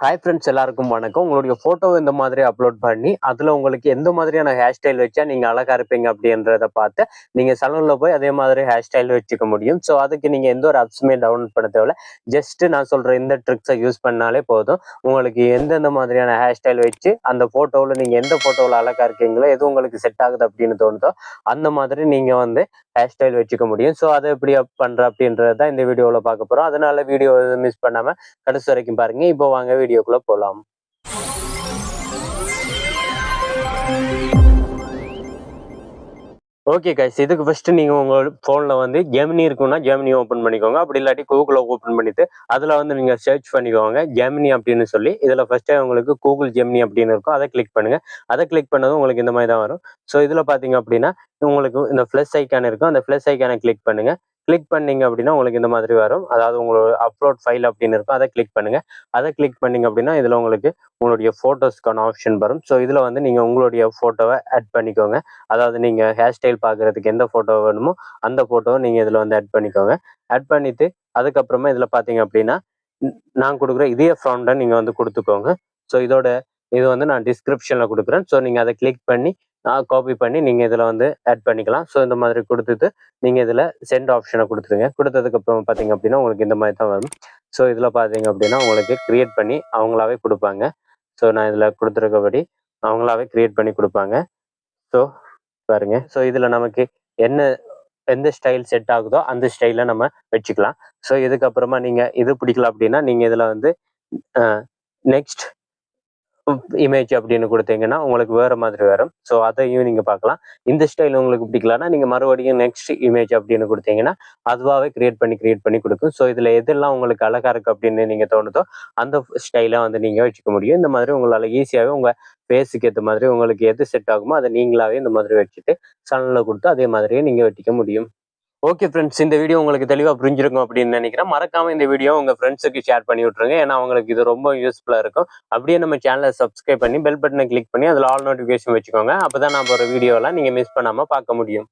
Hi friends, எல்லாருக்கும் வணக்கம். உங்களுடைய ஃபோட்டோ இந்த மாதிரி அப்லோட் பண்ணி, அதில உங்களுக்கு எந்த மாதிரியான ஹேர் ஸ்டைல் வச்சா நீங்க அழகா இருப்பீங்க அப்படின்றத பார்த்து, நீங்க சலூன்ல போய் அதே மாதிரி ஹேர் ஸ்டைல் வச்சுக்க முடியும். ஸோ அதுக்கு நீங்க எந்த ஒரு ஆப்ஸுமே டவுன்லோட் பண்ண தேவையில்ல. ஜஸ்ட் நான் சொல்ற இந்த ட்ரிக்ஸை யூஸ் பண்ணாலே போதும். உங்களுக்கு எந்தெந்த மாதிரியான ஹேர் ஸ்டைல் வச்சு, அந்த ஃபோட்டோவில் நீங்க எந்த ஃபோட்டோவில் அழகா இருக்கீங்களோ, எது உங்களுக்கு செட் ஆகுது அப்படின்னு தோணுதோ, அந்த மாதிரி நீங்க வந்து ஹேர் ஸ்டைல் வச்சுக்க முடியும். ஸோ அதை எப்படி பண்ற அப்படின்றது தான் இந்த வீடியோவில் பார்க்க போறோம். அதனால வீடியோ மிஸ் பண்ணாம கடைசி வரைக்கும் பாருங்க. இப்போ வாங்க வீடியோக்குள்ள போலாம். ஓகே கைஸ், இதுக்கு ஃபர்ஸ்ட் நீங்க உங்க போன்ல வந்து ஜெமினி இருக்குன்னா ஜெமினி ஓபன் பண்ணிக்கோங்க. அப்படி இல்லாட்டி கூகுள ஓபன் பண்ணிட்டு அதுல வந்து நீங்க சர்ச் பண்ணிக்கோங்க ஜெமினி அப்படின்னு சொல்லி. இதுல ஃபர்ஸ்ட் உங்களுக்கு கூகுள் ஜெமினி அப்படின்னு இருக்கும், அதை கிளிக் பண்ணுங்க. அதை கிளிக் பண்ணதும் உங்களுக்கு இந்த மாதிரி தான் வரும். ஸோ இதுல பாத்தீங்க அப்படின்னா உங்களுக்கு இந்த பிளஸ் ஐக்கான் இருக்கும், அந்த பிளஸ் ஐக்கானை கிளிக் பண்ணுங்க. கிளிக் பண்ணீங்க அப்படின்னா உங்களுக்கு இந்த மாதிரி வரும். அதாவது உங்களோட அப்லோட் ஃபைல் அப்படின்னு இருக்கும், அதை கிளிக் பண்ணுங்க. அதை கிளிக் பண்ணீங்க அப்படின்னா இதுல உங்களுக்கு உங்களுடைய ஃபோட்டோஸ்க்கான ஆப்ஷன் வரும். ஸோ இதுல வந்து நீங்க உங்களுடைய ஃபோட்டோவை ஆட் பண்ணிக்கோங்க. அதாவது நீங்க ஹேர் ஸ்டைல் பார்க்கறதுக்கு எந்த ஃபோட்டோ வேணுமோ அந்த ஃபோட்டோவை நீங்க இதுல வந்து ஆட் பண்ணிக்கோங்க. ஆட் பண்ணிட்டு அதுக்கப்புறமா இதுல பாத்தீங்க அப்படின்னா நான் கொடுக்குற இதே ஃபாண்டை நீங்க வந்து கொடுத்துக்கோங்க. ஸோ இது வந்து நான் டிஸ்கிரிப்ஷன்ல கொடுக்குறேன். ஸோ நீங்க அதை கிளிக் பண்ணி காப்பி பண்ணி நீங்க இதுல வந்து ஆட் பண்ணிக்கலாம். ஸோ இந்த மாதிரி கொடுத்துட்டு நீங்க இதுல சென்ட் ஆப்ஷனை கொடுத்துருங்க. கொடுத்ததுக்கு அப்புறம் பாத்தீங்க அப்படின்னா உங்களுக்கு இந்த மாதிரி தான் வரும். ஸோ இதுல பாத்தீங்க அப்படின்னா உங்களுக்கு கிரியேட் பண்ணி அவங்களாவே கொடுப்பாங்க. ஸோ நான் இதுல கொடுத்துருக்கபடி அவங்களாவே கிரியேட் பண்ணி கொடுப்பாங்க. ஸோ பாருங்க. ஸோ இதுல நமக்கு எந்த ஸ்டைல் செட் ஆகுதோ அந்த ஸ்டைல நம்ம வச்சுக்கலாம். ஸோ இதுக்கப்புறமா நீங்க இது பிடிக்கல அப்படின்னா நீங்க இதுல வந்து நெக்ஸ்ட் இமேஜ் அப்படின்னு கொடுத்தீங்கன்னா உங்களுக்கு வேற மாதிரி வரும். ஸோ அதையும் நீங்க பார்க்கலாம். இந்த ஸ்டைல் உங்களுக்கு பிடிக்கலன்னா நீங்க மறுபடியும் நெக்ஸ்ட் இமேஜ் அப்படின்னு கொடுத்தீங்கன்னா அதுவாகவே கிரியேட் பண்ணி கொடுக்கும். ஸோ இதுல எதெல்லாம் உங்களுக்கு அழகா இருக்கு அப்படின்னு நீங்க தோணுதோ அந்த ஸ்டைலை வந்து நீங்க வச்சுக்க முடியும். இந்த மாதிரி உங்களால ஈஸியாகவே உங்க ஃபேஸுக்கு ஏற்ற மாதிரி உங்களுக்கு எது செட் ஆகுமோ அதை நீங்களாவே இந்த மாதிரி வச்சுட்டு சலனில் கொடுத்து அதே மாதிரியே நீங்க வெட்டிக்க முடியும். ஓகே ஃப்ரெண்ட்ஸ், இந்த வீடியோ உங்களுக்கு தெளிவாக புரிஞ்சிருக்கும் அப்படின்னு நினைக்கிறேன். மறக்காம இந்த வீடியோ உங்க ஃப்ரெண்ட்ஸுக்கு ஷேர் பண்ணி விட்டுருங்க. ஏன்னா அவங்களுக்கு இது ரொம்ப யூஸ்ஃபுல்லாக இருக்கும். அப்படியே நம்ம சேனலை சப்ஸ்கிரைப் பண்ணி பெல் பட்டனை கிளிக் பண்ணி அதில் ஆல் நோட்டிஃபிகேஷன் வச்சுக்கோங்க. அப்பதான் நான் ஒரு வீடியோலாம் நீங்க மிஸ் பண்ணாம பார்க்க முடியும்.